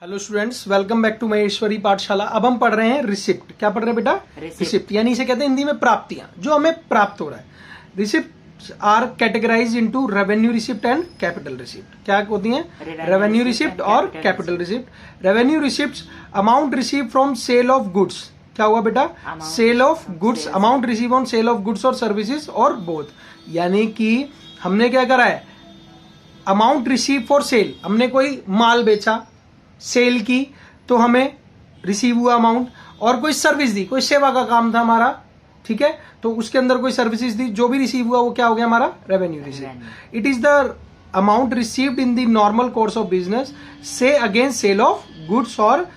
Hello students, welcome back to Maheshwari Pathshala. अब हम पढ़ रहे हैं रिसिप्ट। क्या पढ़ रहे हैं बेटा? रिसिप्ट, यानी इसे कहते हैं हिंदी में प्राप्तियां, जो हमें प्राप्त हो रहा है। Receipt are categorise into revenue receipt and capital receipt. क्या होती हैं? रेवेन्यू रिसिप्ट और capital receipt. Revenue receipt amount receive from sale of goods. क्या हुआ बेटा? Sale of goods, amount receive on sale of goods और सर्विसेज और both. यानी कि हमने क्या करा है? अमाउंट रिसीव फॉर सेल, हमने कोई माल बेचा, सेल की, तो हमें रिसीव हुआ अमाउंट। और कोई सर्विस दी, कोई सेवा का काम था हमारा, ठीक है, तो उसके अंदर कोई सर्विसेज दी, जो भी रिसीव हुआ वो क्या हो गया? हमारा revenue receive. It is the amount received in the normal course of business से अगेंस्ट सेल ऑफ गुड्स और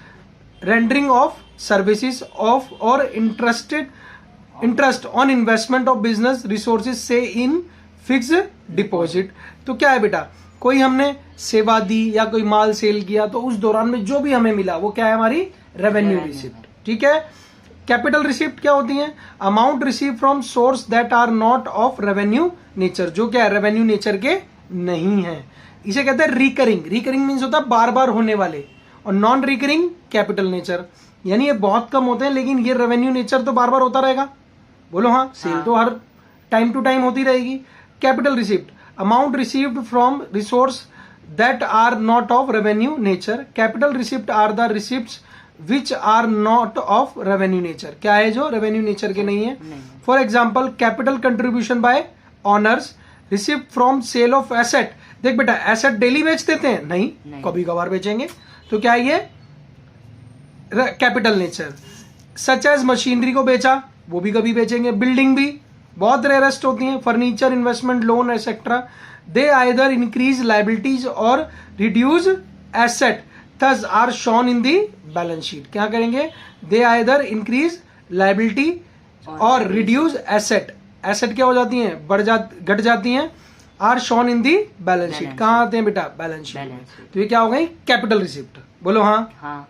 रेंडरिंग ऑफ सर्विसेज ऑफ और interest on investment of business resources से इन फिक्स डिपॉजिट। तो क्या है बेटा? कोई हमने सेवा दी या कोई माल सेल किया, तो उस दौरान में जो भी हमें मिला वो क्या है? हमारी रेवेन्यू रिसिप्ट, ठीक है। कैपिटल रिसिप्ट क्या होती है? Amount receive from source that are not of revenue nature, जो क्या है? रेवेन्यू नेचर के नहीं है। इसे कहते हैं रिकरिंग। रिकरिंग मीन्स होता है बार बार होने वाले, और नॉन रिकरिंग कैपिटल नेचर, यानी ये बहुत कम होते हैं, लेकिन ये रेवेन्यू नेचर तो बार बार होता रहेगा। बोलो हाँ। सेल तो हर टाइम टू टाइम होती रहेगी। Capital receipt amount received from resource that are not of revenue nature. Capital receipt are the receipts which are not of revenue nature. क्या है? जो revenue nature के नहीं है। For example, capital contribution by owners, receipt from sale of asset. देख बेटा, asset daily बेच देते हैं? नहीं, कभी कभार बेचेंगे। तो क्या है ये? Capital nature. Such as machinery को बेचा, वो भी कभी बेचेंगे। बिल्डिंग भी बहुत रेयरेस्ट होती हैं। Furniture, investment, loan etcetera, they either increase liabilities और reduce asset, thus are shown in the balance sheet. क्या करेंगे? दे आइदर इंक्रीज लाइबिलिटी और रिड्यूस एसेट। एसेट क्या हो जाती हैं? घट जाती हैं। Are shown in the balance sheet. कहाँ आते हैं बेटा? Balance sheet. तो ये क्या हो गई? Capital receipt. बोलो हाँ।